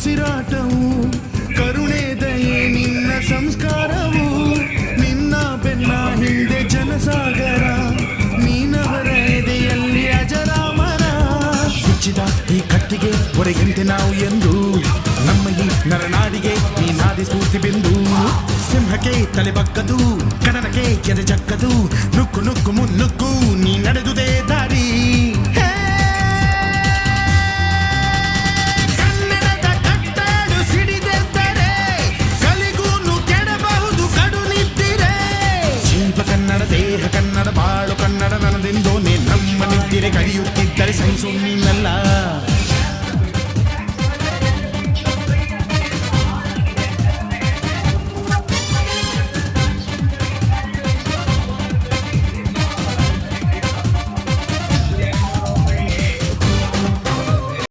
ಉಸಿರಾಟವು ಕರುಣೆ ದಯೆ ನಿನ್ನ ಸಂಸ್ಕಾರವು ನಿನ್ನ ಬೆನ್ನ ಹಿಂದೆ ಜನಸಾಗರ ನೀನವರ ಎದೆಯಲ್ಲಿ ಅಜರಾಮರ ಬಿಚ್ಚಿದ ಈ ಕಟ್ಟಿಗೆ ಹೊರಗಂತೆ ನಾವು ಎಂದು ನಮ್ಮ ಈ ನರನಾಡಿಗೆ ಈ ನಾದಿ ಸ್ಫೂರ್ತಿ ಬಿಂದು ಸಿಂಹಕ್ಕೆ ತಲೆ ಬಗ್ಗದು ಕಡನಕ್ಕೆ ಎದೆ ಜಕ್ಕದು ನುಕ್ಕು ನುಕ್ಕು ಮುನ್ನುಕ್ಕು ನೀ ನಡೆದುದೇ ದಾರಿ